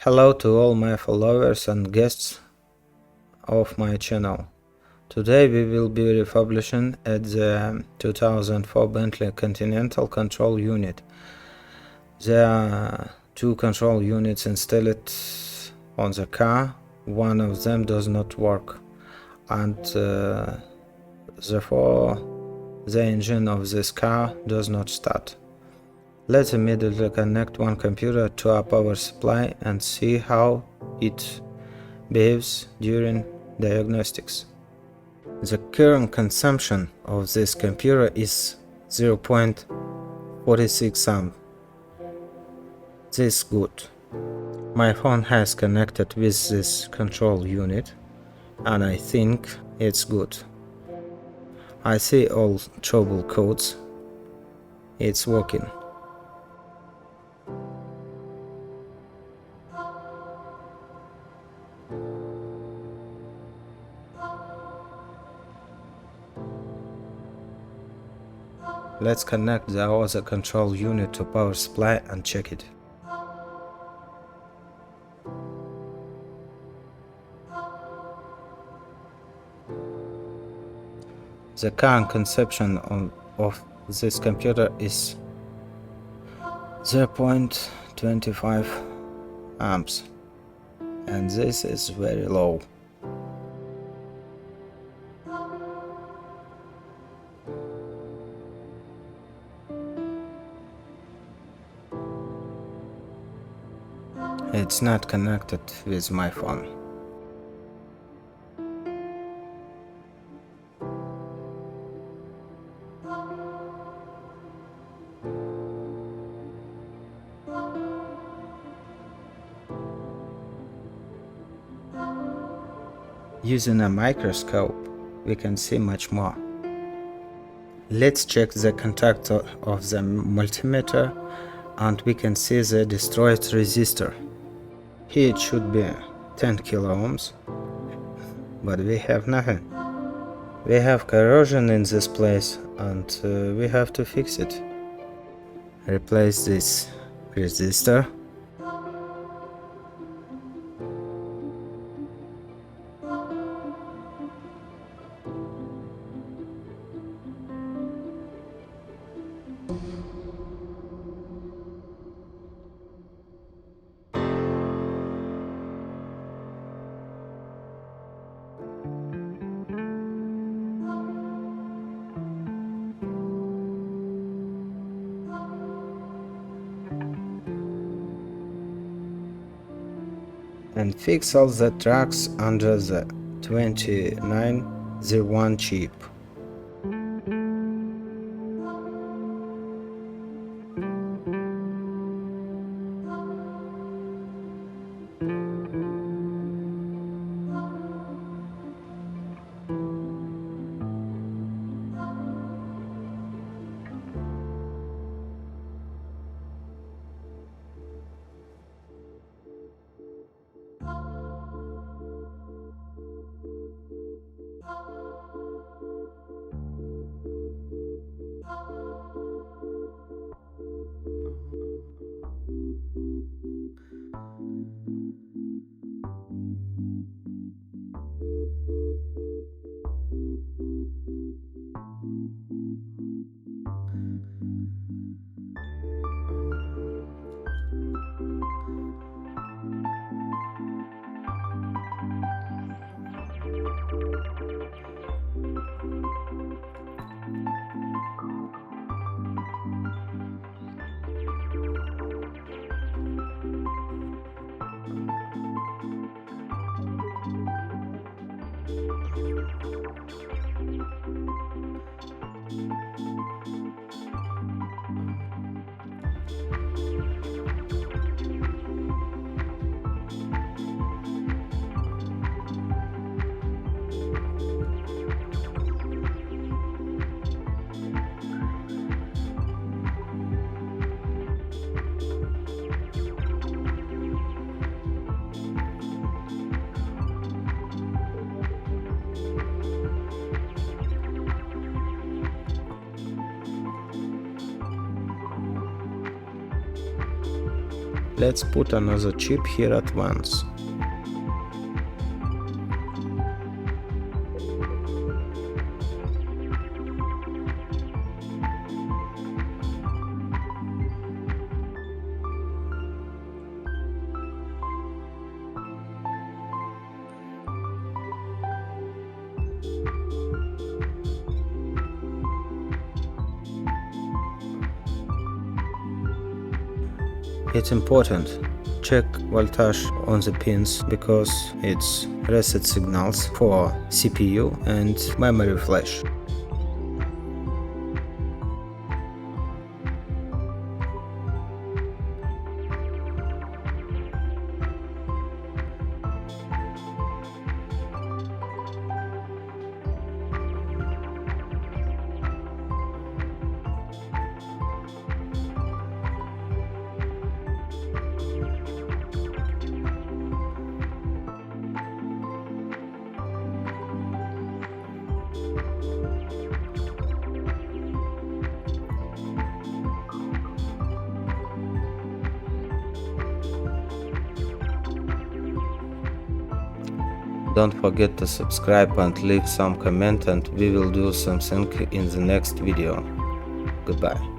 Hello to all my followers and guests of my channel. Today we will be republishing at the 2004 Bentley Continental control unit. There are two control units installed on the car. One of them does not work, and therefore the engine of this car does not start. Let's immediately connect one computer to our power supply and see how it behaves during diagnostics. The current consumption of this computer is 0.46 amp. This is good. My phone has connected with this control unit and I think it's good. I see all trouble codes. It's working. Let's connect the other control unit to power supply and check it. The current consumption of this computer is 0.25 amps, and this is very low. It's not connected with my phone. Using a microscope, we can see much more. Let's check the contactor of the multimeter and we can see the destroyed resistor. Here it should be 10 kilo ohms, but we have nothing. We have corrosion in this place and we have to fix it. Replace this resistor. And fix all the tracks under the 2901 chip. Let's put another chip here at once. It's important. Check voltage on the pins because it's reset signals for CPU and memory flash. Don't forget to subscribe and leave some comment, and we will do something in the next video. Goodbye.